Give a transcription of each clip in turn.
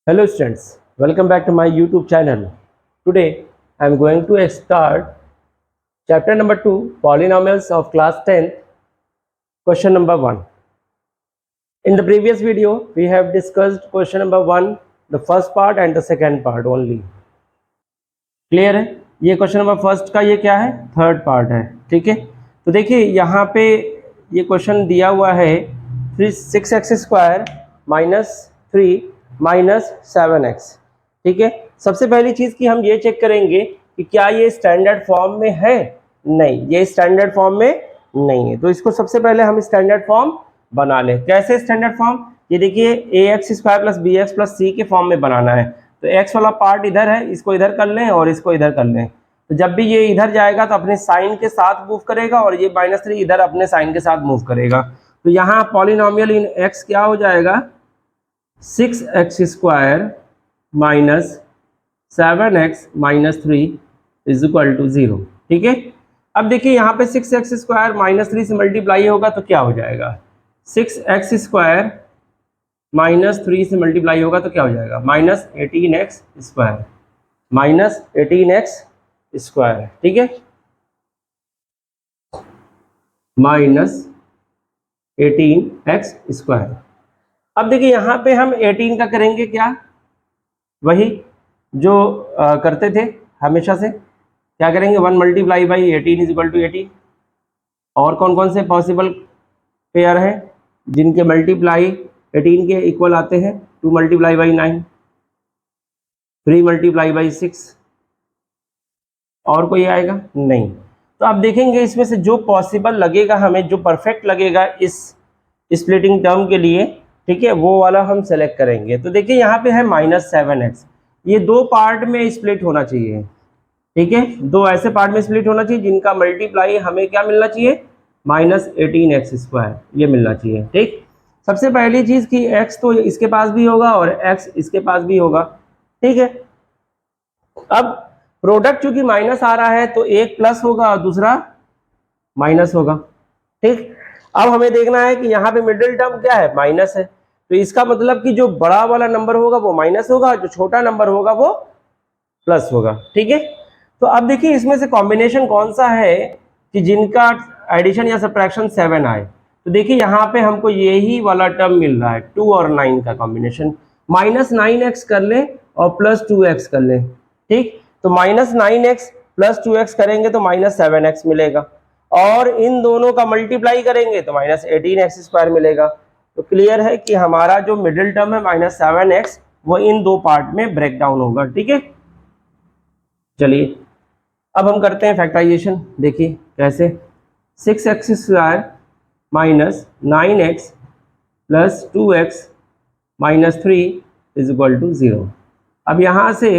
Hello students, welcome back to my YouTube channel. Today I am going to start chapter number 2, polynomials of class 10th, question number 1. In the previous video we have discussed question number 1, the first part and the second part only. Clear है? ये question number first का ये क्या है, third part है. ठीक है, तो देखिए यहाँ पे ये क्वेश्चन दिया हुआ है 6x² माइनस 3 माइनस 7x. ठीक है, सबसे पहली चीज़ कि हम ये चेक करेंगे कि क्या ये स्टैंडर्ड फॉर्म में है. नहीं, ये स्टैंडर्ड फॉर्म में नहीं है, तो इसको सबसे पहले हम स्टैंडर्ड फॉर्म बना लें. कैसे स्टैंडर्ड फॉर्म? ये देखिए ax² plus bx plus c के फॉर्म में बनाना है. तो x वाला पार्ट इधर है, इसको इधर कर लें और इसको इधर कर लें. तो जब भी ये इधर जाएगा तो अपने साइन के साथ मूव करेगा और ये -3 इधर अपने साइन के साथ मूव करेगा. तो यहाँ पॉलिनोमियल इन x क्या हो जाएगा, 6x² minus 7x minus 3 is equal to 0. ठीक है, अब देखिए यहाँ पे 6x² माइनस 3 से मल्टीप्लाई होगा तो क्या हो जाएगा, 6x² माइनस 3 से मल्टीप्लाई होगा तो क्या हो जाएगा, -18x² माइनस 18x². ठीक है, माइनस 18x². अब देखिए यहाँ पे हम 18 का करेंगे क्या, वही जो करते थे हमेशा से. क्या करेंगे, 1 multiply by 18 is equal to 18. और कौन कौन से पॉसिबल पेयर हैं जिनके मल्टीप्लाई 18 के इक्वल आते हैं, 2 मल्टीप्लाई बाई 9, 3 मल्टीप्लाई बाई 6. और कोई आएगा नहीं. तो आप देखेंगे इसमें से जो पॉसिबल लगेगा हमें, जो परफेक्ट लगेगा इस स्प्लिटिंग टर्म के लिए, ठीक है, वो वाला हम सेलेक्ट करेंगे. तो देखिए यहाँ पे है -7x, ये दो पार्ट में स्प्लिट होना चाहिए. ठीक है, दो ऐसे पार्ट में स्प्लिट होना चाहिए जिनका मल्टीप्लाई हमें क्या मिलना चाहिए, -18x², ये मिलना चाहिए. ठीक, सबसे पहली चीज़ कि x तो इसके पास भी होगा और x इसके पास भी होगा. ठीक है, अब प्रोडक्ट चूंकि माइनस आ रहा है तो एक प्लस होगा और दूसरा माइनस होगा. ठीक, अब हमें देखना है कि यहाँ पे मिडिल टर्म क्या है, माइनस है. तो इसका मतलब कि जो बड़ा वाला नंबर होगा वो माइनस होगा, जो छोटा नंबर होगा वो प्लस होगा. ठीक है, तो अब देखिए इसमें से कॉम्बिनेशन कौन सा है कि जिनका एडिशन या सब्ट्रैक्शन 7 आए. तो देखिए यहाँ पे हमको यही वाला टर्म मिल रहा है, 2 और 9 का कॉम्बिनेशन. -9x कर ले और +2x कर ले. ठीक, तो -9x प्लस 2x करेंगे तो -7x मिलेगा, और इन दोनों का मल्टीप्लाई करेंगे तो -18x² मिलेगा. तो क्लियर है कि हमारा जो मिडिल टर्म है -7x वो इन दो पार्ट में ब्रेक डाउन होगा. ठीक है, चलिए अब हम करते हैं फैक्टराइजेशन. देखिए कैसे, 6x² minus 9x plus 2x minus 3 is equal to 0. अब यहाँ से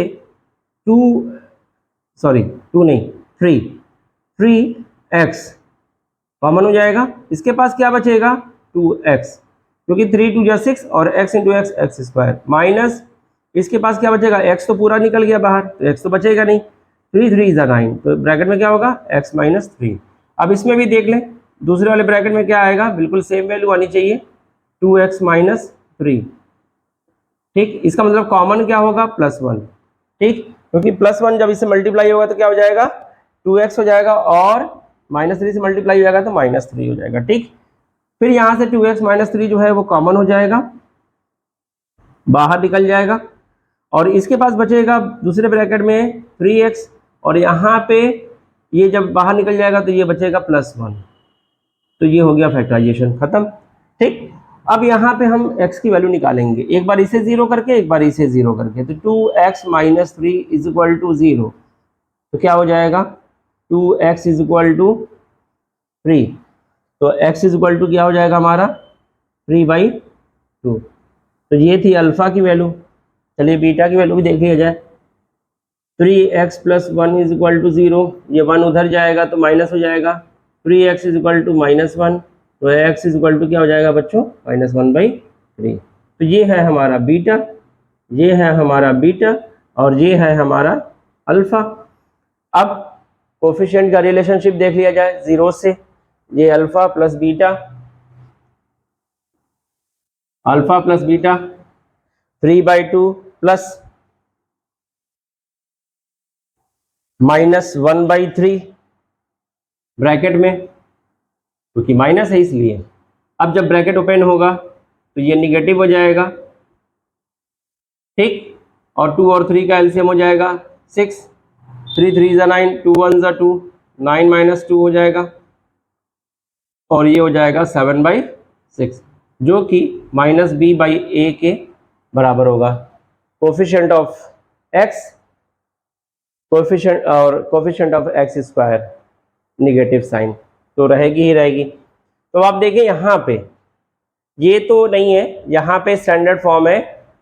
3x कॉमन हो जाएगा, इसके पास क्या बचेगा, 2x, क्योंकि 3 2 6 और x into x x², minus इसके पास क्या बचेगा, x तो पूरा निकल गया बाहर तो x तो बचेगा नहीं, 3 3 इज 9, तो ब्रैकेट में क्या होगा, x माइनस 3. अब इसमें भी देख लें, दूसरे वाले ब्रैकेट में क्या आएगा, बिल्कुल सेम वैल्यू आनी चाहिए, 2x माइनस 3. ठीक, इसका मतलब कॉमन क्या होगा, +1. ठीक, क्योंकि +1 जब इससे मल्टीप्लाई होगा तो क्या हो जाएगा, 2x हो जाएगा, और -3 से मल्टीप्लाई हो जाएगा तो -3 हो जाएगा. ठीक, फिर यहाँ से 2x माइनस 3 जो है वो कॉमन हो जाएगा, बाहर निकल जाएगा, और इसके पास बचेगा दूसरे ब्रैकेट में 3x, और यहाँ पे ये जब बाहर निकल जाएगा तो ये बचेगा +1. तो ये हो गया फैक्टराइजेशन खत्म. ठीक, अब यहाँ पे हम x की वैल्यू निकालेंगे, एक बार इसे 0 करके एक बार इसे 0 करके. तो 2x minus 3 is equal to 0, तो क्या हो जाएगा, 2x इज इक्वल टू 3. तो x इज इक्वल टू क्या हो जाएगा हमारा, 3/2. तो ये थी अल्फा की वैल्यू. चलिए बीटा की वैल्यू भी देख लिया जाए. 3x plus 1 is equal to 0, ये 1 उधर जाएगा तो माइनस हो जाएगा, 3x इज इक्वल टू -1, तो x इज इक्वल टू क्या हो जाएगा बच्चों, -1/3. तो ये है हमारा बीटा, ये है हमारा बीटा, और ये है हमारा अल्फा. अब कोफिशिएंट का रिलेशनशिप देख लिया जाए 0 से, ये alpha plus beta, 3/2 plus -1/3 bracket में, क्योंकि माइनस है इसलिए। अब जब ब्रैकेट ओपन होगा तो ये निगेटिव हो जाएगा, ठीक, और 2 और 3 का एलसीएम हो जाएगा 6, 3 3 ज़ा 9, 2 1 ज़ा 2, 9 - 2 हो जाएगा, और ये हो जाएगा 7/6, जो कि -b/a के बराबर होगा। कोफिशिएंट ऑफ x, कोफिशिएंट और coefficient of x square negative sign तो रहेगी ही रहेगी। तो आप देखें यहाँ पे ये तो नहीं है, यहाँ पे स्टैंडर्ड फॉर्म है,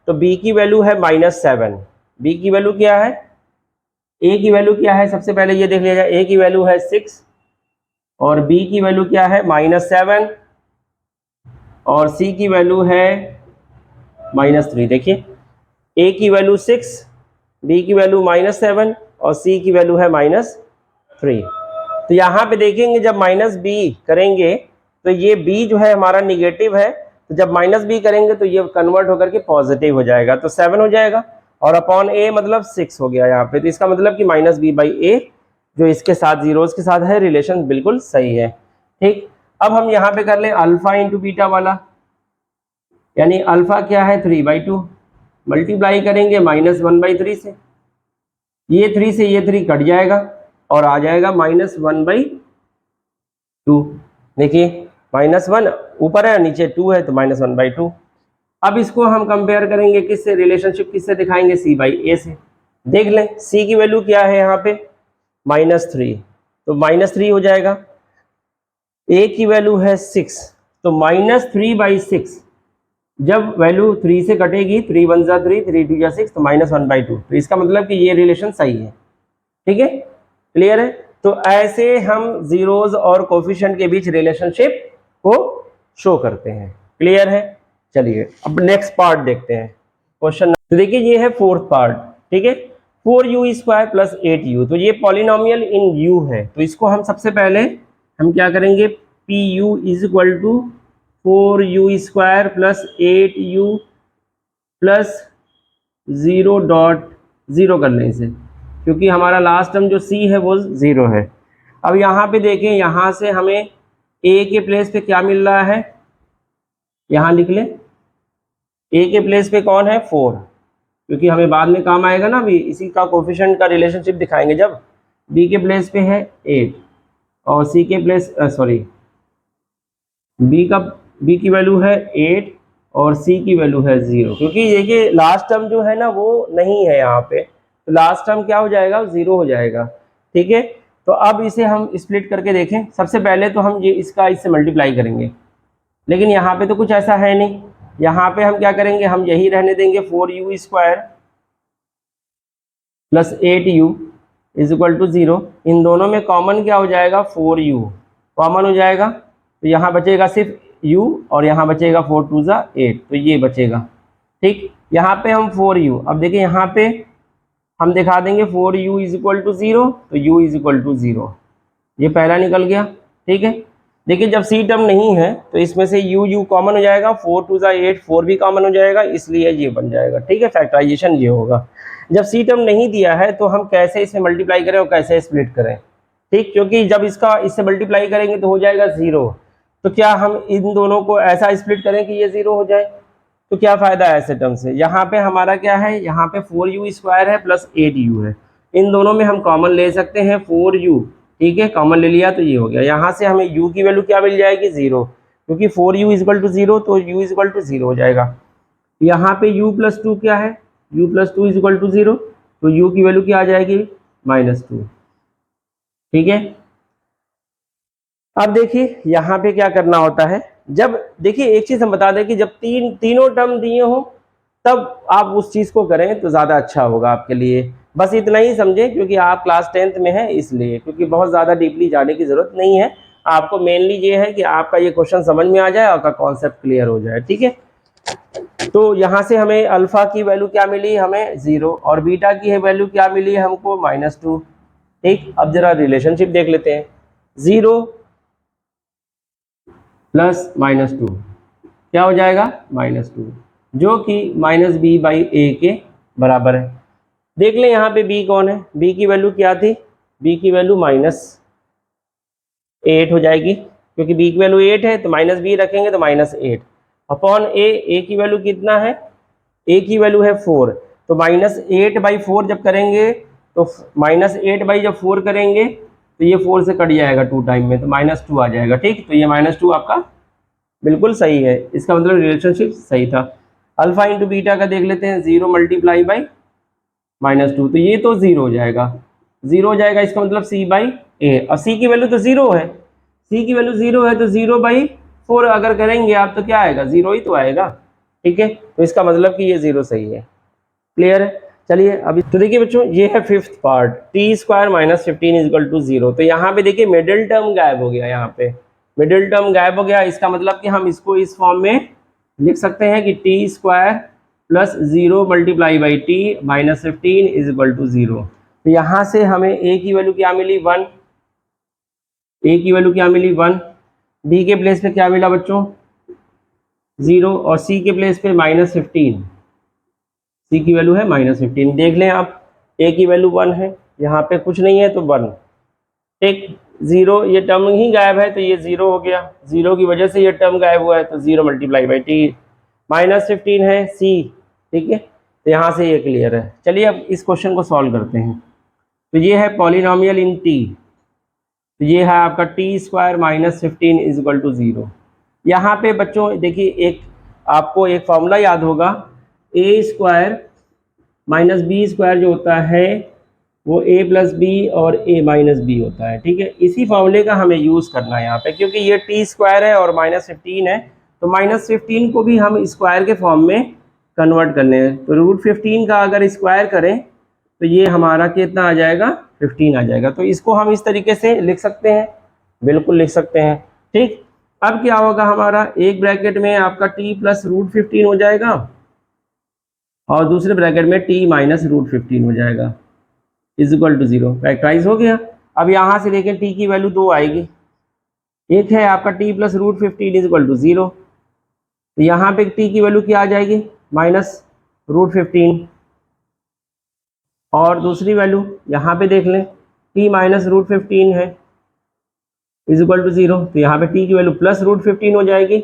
तो b की वैल्यू है -7, b की वैल्यू क्या है, a की वैल्यू क्या है, सबसे पहले ये देख लिया जाए। a की वैल्यू है 6 और b की वैल्यू क्या है -7 और c की वैल्यू है -3। देखिए a की वैल्यू 6, b की वैल्यू -7 और c की वैल्यू है -3। तो यहाँ पे देखेंगे जब -b करेंगे तो ये b जो है हमारा निगेटिव है, तो जब -b करेंगे तो ये कन्वर्ट होकर के पॉजिटिव हो जाएगा, तो 7 हो जाएगा, और अपॉन a मतलब 6 हो गया यहाँ पे। तो इसका मतलब कि -b/a जो इसके साथ जीरोस के साथ है, रिलेशन बिल्कुल सही है, ठीक। अब हम यहाँ पे कर लें अल्फा इंटू बीटा वाला, यानी अल्फा क्या है 3/2, मल्टीप्लाई करेंगे -1/3 से, ये 3 से ये 3 कट जाएगा और आ जाएगा -1/2। देखिए -1 ऊपर है, नीचे 2 है, तो -1/2। अब इसको हम कंपेयर करेंगे किससे, रिलेशनशिप किससे दिखाएंगे, c/a से। देख लें c की वैल्यू क्या है यहाँ पे -3, तो -3 हो जाएगा। a की वैल्यू है 6, तो -3/6, जब वैल्यू 3 से कटेगी, 3 1 ज़ा 3, 3 2 ज़ा 6, तो -1/2। तो इसका मतलब कि ये रिलेशन सही है, ठीक है, क्लियर है। तो ऐसे हम जीरोज और कोफिशिएंट के बीच रिलेशनशिप को शो करते हैं, क्लियर है। चलिए अब नेक्स्ट पार्ट देखते हैं, क्वेश्चन। तो देखिए ये है फोर्थ पार्ट, ठीक है, 4u² + 8u, तो ये पॉलिनोमियल इन u है, तो इसको हम सबसे पहले हम क्या करेंगे, pu = 4u² + 8u + 0.0 कर लें इसे, क्योंकि हमारा लास्ट टर्म जो c है वो 0 है। अब यहाँ पे देखें, यहाँ से हमें a के प्लेस पे क्या मिल रहा है, यहाँ लिख लें, a के प्लेस पे कौन है 4, क्योंकि हमें बाद में काम आएगा ना, अभी इसी का कोफिशिएंट का रिलेशनशिप दिखाएंगे जब। b के प्लेस पे है 8 और c के प्लेस b की वैल्यू है 8 और c की वैल्यू है 0, क्योंकि देखिए लास्ट टर्म जो है ना वो नहीं है यहाँ पे, तो लास्ट टर्म क्या हो जाएगा, 0 हो जाएगा, ठीक है। तो अब इसे हम स्प्लिट करके देखें। सबसे पहले तो हम ये इससे मल्टीप्लाई करेंगे, लेकिन यहाँ पे तो कुछ ऐसा है नहीं, यहाँ पे हम क्या करेंगे, हम यही रहने देंगे, 4u² + 8u = 0। इन दोनों में कॉमन क्या हो जाएगा, 4u कॉमन हो जाएगा, तो यहाँ बचेगा सिर्फ u और यहाँ बचेगा 4 2 ज़ा 8, तो ये बचेगा, ठीक। यहाँ पे हम 4u, अब देखिए यहाँ पे हम दिखा देंगे 4u = 0, तो u = 0, ये पहला निकल गया, ठीक है। देखिए जब c टर्म नहीं है तो इसमें से u कॉमन हो जाएगा, 4 2 ज़ा 8, 4 भी कॉमन हो जाएगा, इसलिए ये बन जाएगा, ठीक है, फैक्टराइजेशन ये होगा। जब c टर्म नहीं दिया है तो हम कैसे इसे मल्टीप्लाई करें और कैसे स्प्लिट करें, ठीक, क्योंकि जब इससे मल्टीप्लाई करेंगे तो हो जाएगा 0, तो क्या हम इन दोनों को ऐसा स्प्लिट करें कि ये 0 हो जाए, तो क्या फ़ायदा है ऐसे टर्म से। यहाँ पे हमारा क्या है, यहाँ पे 4u² है + 8u है, इन दोनों में हम कॉमन ले सकते हैं 4u, ठीक है, कॉमन ले लिया तो ये हो गया। यहाँ से हमें u की वैल्यू क्या मिल जाएगी, 0, क्योंकि 4u = 0, तो u = 0 हो जाएगा। यहाँ पे u + 2 क्या है, u + 2 = 0, तो u की वैल्यू क्या आ जाएगी, -2, ठीक है। अब देखिए यहाँ पे क्या करना होता है, जब देखिए एक चीज़ हम बता दें कि जब तीनों टर्म दिए हो तब आप उस चीज़ को करें तो ज़्यादा अच्छा होगा आपके लिए। बस इतना ही समझें, क्योंकि आप क्लास 10th में हैं इसलिए, क्योंकि बहुत ज़्यादा डीपली जाने की ज़रूरत नहीं है। आपको मेनली ये है कि आपका ये क्वेश्चन समझ में आ जाए, आपका कॉन्सेप्ट क्लियर हो जाए, ठीक है। तो यहाँ से हमें अल्फ़ा की वैल्यू क्या मिली, हमें 0, और बीटा की वैल्यू क्या मिली हमको, -2, ठीक। अब जरा रिलेशनशिप देख लेते हैं, 0 + -2 क्या हो जाएगा, -2, जो कि -b/a के बराबर है। देख लें यहाँ पे b कौन है, b की वैल्यू क्या थी, b की वैल्यू -8 हो जाएगी, क्योंकि b की वैल्यू 8 है तो माइनस बी रखेंगे तो -8 अपॉन a की वैल्यू कितना है, a की वैल्यू है 4, तो -8/4 जब करेंगे तो -8/4 करेंगे तो ये 4 से कट जाएगा 2 टाइम में, तो -2 आ जाएगा। ठीक, तो ये -2 आपका बिल्कुल सही है, इसका मतलब रिलेशनशिप सही था। अल्फा इंटू बीटा का देख लेते हैं, 0 मल्टीप्लाई बाई -2, तो ये तो 0 हो जाएगा, 0 हो जाएगा, इसका मतलब c/a। अब c की वैल्यू तो 0 है, c की वैल्यू 0 है तो 0/4 अगर करेंगे आप तो क्या आएगा, 0 ही तो आएगा। ठीक है, तो इसका मतलब कि ये 0 सही है। क्लियर है। चलिए अभी तो देखिए बच्चों, ये है fifth part, T square minus 15 equal to 0। तो यहाँ पे देखिए मिडिल टर्म गायब हो गया, यहाँ पे मिडिल टर्म गायब हो गया, इसका मतलब कि हम इसको इस फॉर्म में लिख सकते हैं कि T square plus 0 multiply by T minus 15 is equal to 0। तो यहाँ से हमें ए की वैल्यू क्या मिली, 1, ए की वैल्यू क्या मिली 1, बी के प्लेस पे क्या मिला बच्चों 0, और सी के प्लेस पे -15, सी की वैल्यू है -15। देख लें आप, ए की वैल्यू 1 है, यहाँ पे कुछ नहीं है तो 1, ठीक, 0 ये टर्म ही गायब है तो ये 0 हो गया, 0 की वजह से ये टर्म गायब हुआ है तो 0 मल्टीप्लाई बाई टी, -15 है सी। ठीक है, तो यहाँ से ये क्लियर है। चलिए अब इस क्वेश्चन को सॉल्व करते हैं। तो ये है पॉलिनॉमियल इन टी, तो ये है आपका T square minus 15 is equal to 0। यहाँ पे बच्चों देखिए, एक आपको एक फॉर्मूला याद होगा, ए स्क्वायर माइनस बी स्क्वायर जो होता है वो a प्लस बी और a माइनस बी होता है। ठीक है, इसी फॉर्मूले का हमें यूज़ करना है यहाँ पे, क्योंकि ये टी स्क्वायर है और -15 है, तो -15 को भी हम स्क्वायर के फॉर्म में कन्वर्ट करने हैं। तो √15 का अगर स्क्वायर करें तो ये हमारा कितना आ जाएगा, 15 आ जाएगा। तो इसको हम इस तरीके से लिख सकते हैं, बिल्कुल लिख सकते हैं। ठीक, अब क्या होगा हमारा, एक ब्रैकेट में आपका t प्लस √15 हो जाएगा और दूसरे ब्रैकेट में t माइनस √15 हो जाएगा, इज इक्वल टू 0। फैक्टराइज हो गया। अब यहाँ से देखें t की वैल्यू 2 आएगी, एक है आपका t plus √15 is equal to 0, तो यहाँ पे t की वैल्यू क्या आ जाएगी, -√15, और दूसरी वैल्यू यहाँ पे देख लें t माइनस √15 है इज इक्वल टू 0, तो यहाँ पे t की वैल्यू प्लस √15 हो जाएगी।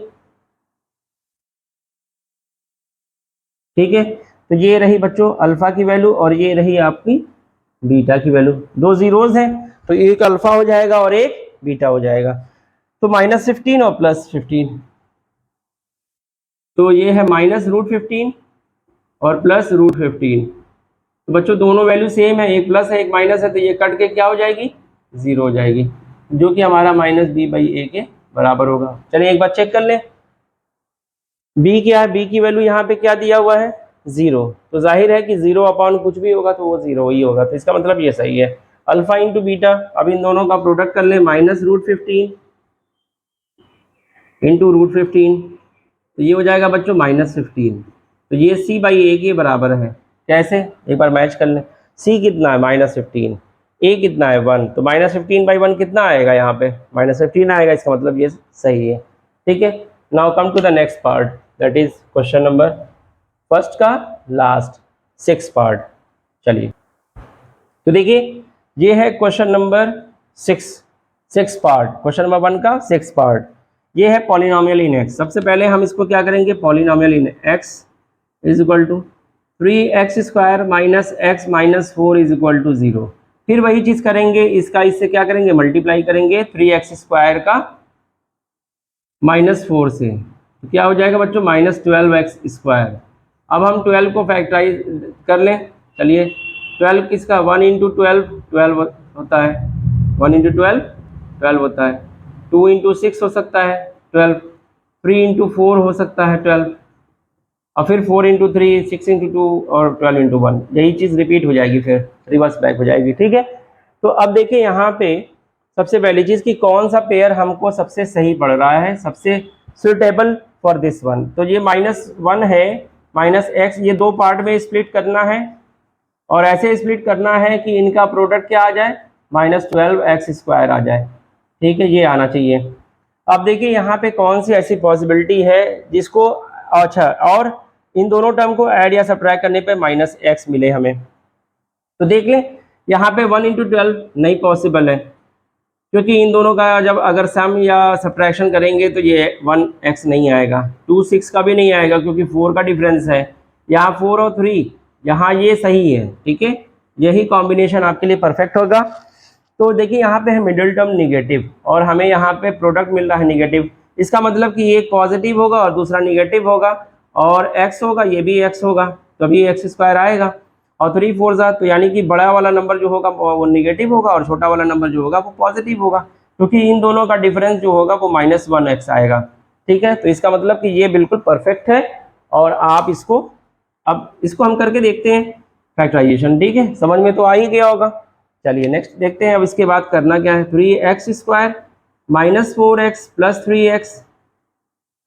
ठीक है, तो ये रही बच्चों अल्फा की वैल्यू और ये रही आपकी बीटा की वैल्यू, दो जीरोज हैं तो एक अल्फा हो जाएगा और एक बीटा हो जाएगा। तो -15 और +15, तो ये है -√15 और +√15। तो बच्चों दोनों वैल्यू सेम है, एक प्लस है एक माइनस है, तो ये कट के क्या हो जाएगी, 0 हो जाएगी, जो कि हमारा -b/a के बराबर होगा। चलिए एक बार चेक कर लें, b क्या है, b की वैल्यू यहाँ पे क्या दिया हुआ है 0, तो जाहिर है कि 0 अपॉन कुछ भी होगा तो वो 0 ही होगा, तो इसका मतलब ये सही है। अल्फा इंटू बीटा, अब इन दोनों का प्रोडक्ट कर ले, -√15 इंटू √15, तो ये हो जाएगा बच्चों -15, तो ये c/a के बराबर है। कैसे, एक बार मैच कर लें, c कितना है -15, a कितना है 1, तो -15/1 कितना आएगा, यहाँ पे -15 आएगा, इसका मतलब ये सही है। ठीक है, now come to the next part, that is question number first का लास्ट 6 पार्ट। चलिए तो देखिए, ये है question number 6 part, question number 1 का 6 पार्ट। ये है पॉलिनॉमियल इन x। सबसे पहले हम इसको क्या करेंगे, polynomial in x is equal to 3x² minus x minus 4 is equal to 0। फिर वही चीज़ करेंगे, इसका इससे क्या करेंगे, मल्टीप्लाई करेंगे 3x² का -4 से, तो क्या हो जाएगा बच्चों, -12x²। अब हम 12 को फैक्टराइज कर लें। चलिए 12 किसका, 1 इंटू 12 होता है, 1 इंटू 12 होता है, 2 इंटू 6 हो सकता है 12, 3 इंटू 4 हो सकता है 12, और फिर 4 इंटू 3, 6 इंटू 2 और 12 इंटू 1, यही चीज़ रिपीट हो जाएगी, फिर रिवर्स बैक हो जाएगी। ठीक है, तो अब देखिए यहाँ पे सबसे पहली चीज़ कि कौन सा पेयर हमको सबसे सही पड़ रहा है, सबसे सुटेबल फॉर दिस वन। तो ये -1 है, -x, ये दो पार्ट में स्प्लिट करना है और ऐसे स्प्लिट करना है कि इनका प्रोडक्ट क्या आ जाए, -12x² आ जाए। ठीक है, ये आना चाहिए। अब देखिए यहाँ पे कौन सी ऐसी पॉसिबिलिटी है जिसको, अच्छा, और इन दोनों टर्म को ऐड या सब्ट्रैक्ट करने पे माइनस एक्स मिले हमें। तो देख लें यहाँ पे 1 इंटू 12 नहीं पॉसिबल है, क्योंकि इन दोनों का जब अगर सम या सब्ट्रैक्शन करेंगे तो ये 1x नहीं आएगा, 2 6 का भी नहीं आएगा क्योंकि 4 का डिफरेंस है। यहाँ 4 और 3 यहाँ ये सही है, ठीक है, यही कॉम्बिनेशन आपके लिए परफेक्ट होगा। तो देखिए यहाँ पे है मिडिल टर्म निगेटिव और हमें यहाँ पे प्रोडक्ट मिल रहा है निगेटिव, इसका मतलब कि ये पॉजिटिव होगा और दूसरा निगेटिव होगा, और x होगा ये भी x होगा, तभी एक्स स्क्वायर आएगा। और 3 4 जा, तो यानी कि बड़ा वाला नंबर जो होगा वो निगेटिव होगा और छोटा वाला नंबर जो होगा वो पॉजिटिव होगा, क्योंकि इन दोनों का डिफरेंस जो होगा वो -1x आएगा, ठीक है। तो इसका मतलब कि ये बिल्कुल परफेक्ट है। और आप इसको अब इसको हम करके देखते हैं फैक्टराइजेशन, ठीक है, समझ में तो आ ही गया होगा। चलिए नेक्स्ट देखते हैं अब इसके बाद करना क्या है। 3x square minus 4x plus 3x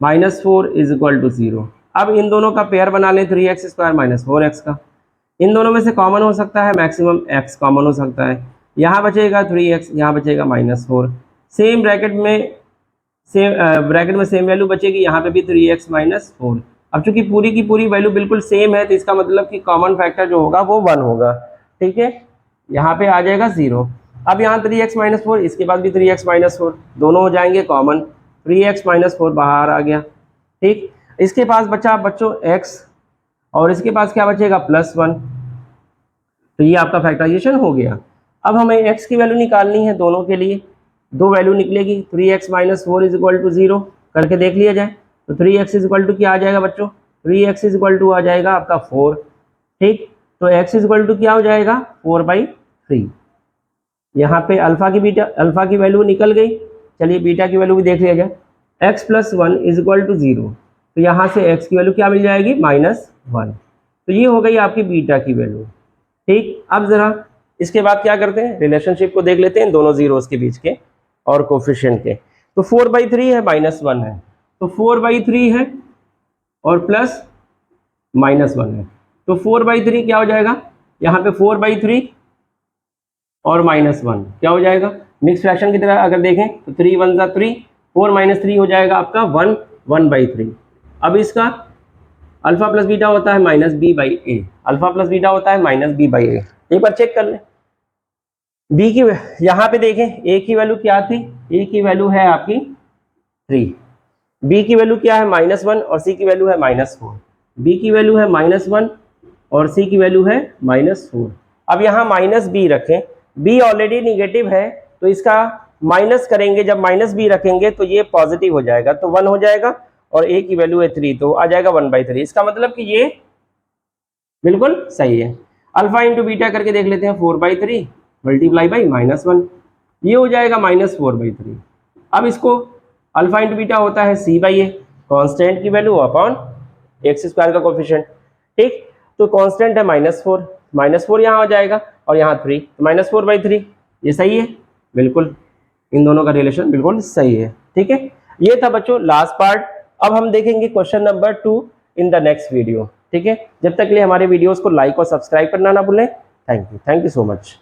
minus 4 is equal to 0। अब इन दोनों का पेयर बना लें 3x स्क्वायर माइनस 4x का, इन दोनों में से कॉमन हो सकता है, मैक्सिमम x कॉमन हो सकता है। यहाँ बचेगा 3x, यहाँ बचेगा -4, सेम ब्रैकेट में सेम वैल्यू बचेगी, यहाँ पे भी 3x माइनस 4। अब चूंकि पूरी की पूरी वैल्यू बिल्कुल सेम है तो इसका मतलब कि कॉमन फैक्टर जो होगा वो 1 होगा, ठीक है, यहाँ पे आ जाएगा 0। अब यहाँ 3x माइनस 4, इसके बाद भी 3x माइनस 4, दोनों हो जाएंगे कॉमन, 3x माइनस 4 बाहर आ गया, ठीक। इसके पास बचा बच्चों x और इसके पास क्या बचेगा +1, तो ये आपका फैक्टराइजेशन हो गया। अब हमें x की वैल्यू निकालनी है, दोनों के लिए दो वैल्यू निकलेगी, 3x minus 4 is equal to 0 करके देख लिया जाए। तो 3x इज इक्वल टू क्या आ जाएगा बच्चों, 3x इज इक्वल टू आ जाएगा आपका 4, ठीक। तो x इज इक्वल टू क्या हो जाएगा 4/3। यहाँ पे अल्फा की वैल्यू निकल गई, चलिए बीटा की वैल्यू भी देख लिया जाए। x plus 1 is equal to 0, तो यहाँ से x की वैल्यू क्या मिल जाएगी -1, तो ये हो गई आपकी बीटा की वैल्यू, ठीक। अब जरा इसके बाद क्या करते हैं, रिलेशनशिप को देख लेते हैं दोनों जीरोस के बीच के और कोफिशिएंट के। तो 4/3 है -1 है, तो 4/3 है और प्लस -1 है, तो 4/3 क्या हो जाएगा, यहाँ पे 4/3 और -1 क्या हो जाएगा, मिक्स फ्रैक्शन की तरह अगर देखें तो 3 1 जा 3, 4 - 3 हो जाएगा आपका 1 1/3। अब इसका अल्फा प्लस बीटा होता है -b/a, अल्फा प्लस बीटा होता है -b/a। एक बार चेक कर लें b की, यहाँ पे देखें a की वैल्यू क्या थी, a की वैल्यू है आपकी 3, b की वैल्यू क्या है -1 और c की वैल्यू है -4, b की वैल्यू है -1 और c की वैल्यू है -4। अब यहाँ -b रखें, b ऑलरेडी निगेटिव है तो इसका माइनस करेंगे, जब -b रखेंगे तो ये पॉजिटिव हो जाएगा, तो 1 हो जाएगा, और a की वैल्यू है 3 तो आ जाएगा 1/3। इसका मतलब कि ये बिल्कुल सही है। अल्फा इंटू बीटा करके देख लेते हैं, 4/3 मल्टीप्लाई बाई -1, ये हो जाएगा -4/3। अब इसको अल्फा इंटू बीटा होता है c/a, कांस्टेंट की वैल्यू अपॉन एक्स स्क्वायर का कोफिशिएंट, ठीक। तो कांस्टेंट है -4 यहाँ आ जाएगा और यहाँ 3, तो -4/3, ये सही है, बिल्कुल इन दोनों का रिलेशन बिल्कुल सही है, ठीक है। ये था बच्चों लास्ट पार्ट। अब हम देखेंगे question number 2 in the next video, ठीक है। जब तक के लिए हमारे वीडियोस को लाइक और सब्सक्राइब करना ना भूलें। Thank you so much.